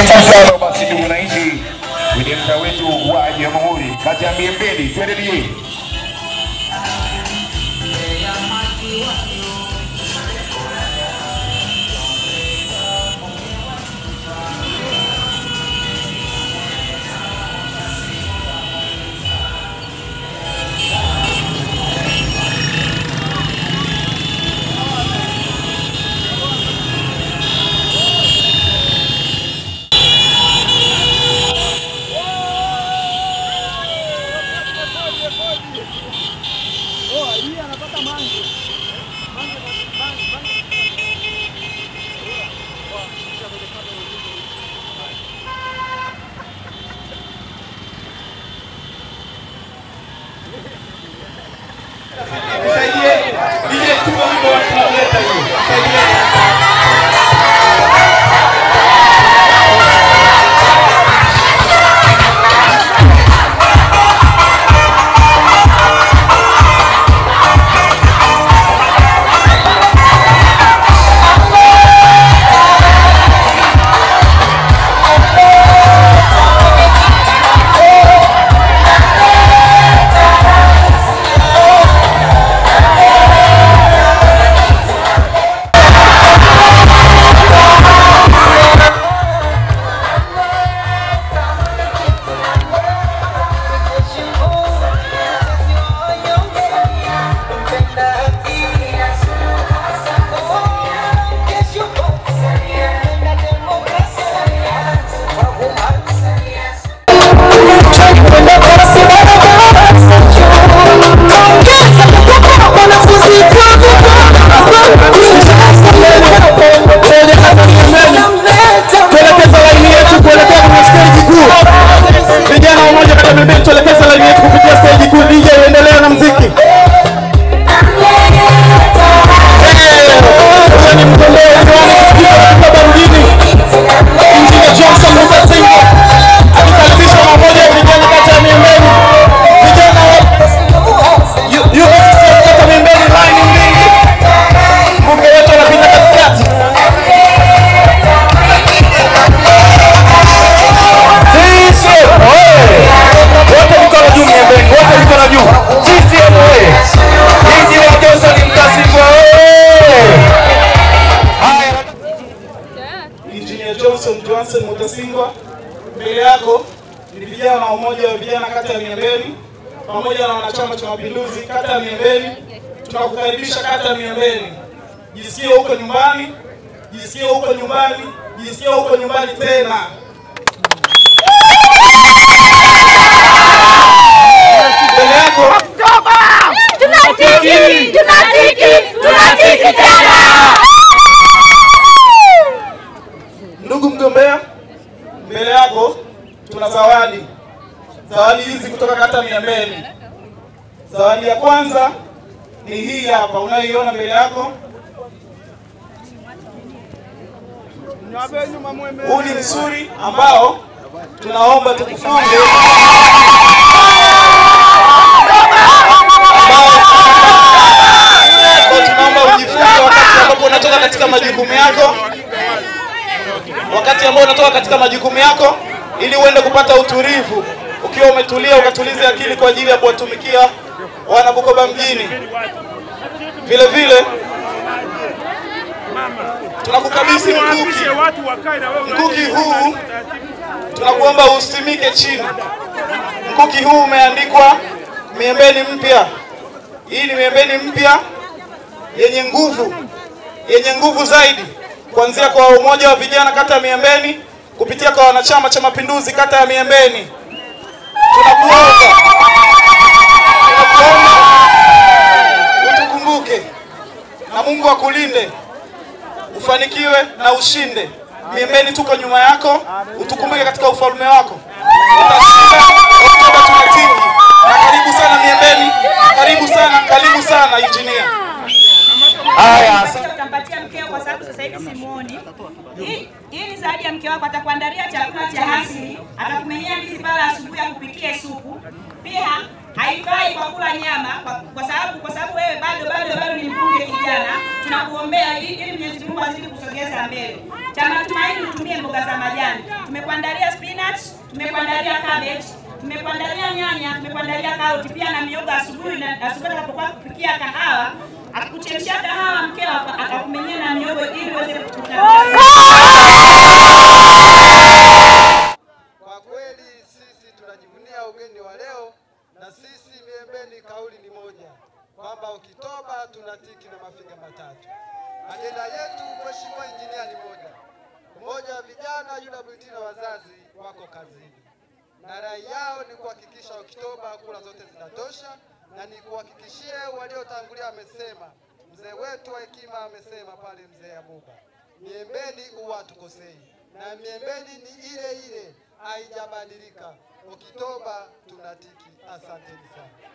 Sasa basi ndugu wananchi, kwenye mtaa wetu wa Jamhuri kati ya Miembeni, tuendelee. Mbele yako ni vijana na umoja wa vijana kata ya Miembeni pamoja na wanachama cha Mapinduzi kata ya Miembeni. Tunakukaribisha kata ya Miembeni. Jisikie huko nyumbani, jisikie huko nyumbani, jisikie huko nyumbani tena. Mbele yako tunatiki tena. Ndugu mgombea, mbele yako tuna zawadi. Zawadi hizi kutoka kata Miembeni. Zawadi ya kwanza ni hii hapa unayoiona mbele yako. Huu ni msuri ambao tunaomba tukufunge. Tunaomba ujifunge wakati ambapo unatoka katika majukumu yako. Wakati ambao unatoka katika majukumu yako ili uende kupata utulivu, ukiwa umetulia ukatulize akili kwa ajili ya kuwatumikia wana Bukoba mjini. Vile vile tunakukabidhi mkuki. Mkuki huu tunakuomba usimike chini. Mkuki huu umeandikwa Miembeni mpya. Hii ni Miembeni mpya yenye nguvu zaidi, kuanzia kwa umoja wa vijana kata ya Miembeni kupitia kwa wanachama cha Mapinduzi kata ya Miembeni. Tunakuomba utukumbuke na Mungu akulinde, ufanikiwe na ushinde. Miembeni tuko nyuma yako, utukumbuke katika ufalme wako. Utashinda Oktoba tunatiki. Na karibu sana Miembeni, karibu sana engineer. Haya, utampatia mkeo kwa sababu sasa hivi simuoni. Hii ni zawadi ya mke wako, atakuandalia chakula cha asili, atakumenyea ndizi pale asubuhi akupikie supu. Pia haifai kwa kula nyama kwa sababu wewe bado ni mbunge kijana. Tunakuombea ili Mwenyezi Mungu Mungu azidi kusogeza mbele. Cha Matumaini tutumie mboga za majani. Tumekuandalia spinach, tumekuandalia cabbage, tumekuandalia nyanya, tumekuandalia karoti, pia na miogo asubuhi atakapokuwa kupikia kahawa, akuchemshia kahawa mkeo akakumenyea na miogo ili uweze kukutana. Kwa kweli sisi tunajivunia ugeni wa leo, na sisi Miembeni kauli ni moja kwamba ukitoba tunatiki na mafiga matatu. Ajenda yetu Mheshimiwa Injinia ni moja. Umoja wa vijana UWT na wazazi wako kazini, na rai yao ni kuhakikisha Oktoba kura zote zinatosha, na ni kuhakikishie waliotangulia amesema, mzee wetu wa hekima amesema pale, mzee Abuba, Miembeni huwa tukosei, na Miembeni ni ile ile, haijabadilika. Oktoba tunatiki. Asanteni sana.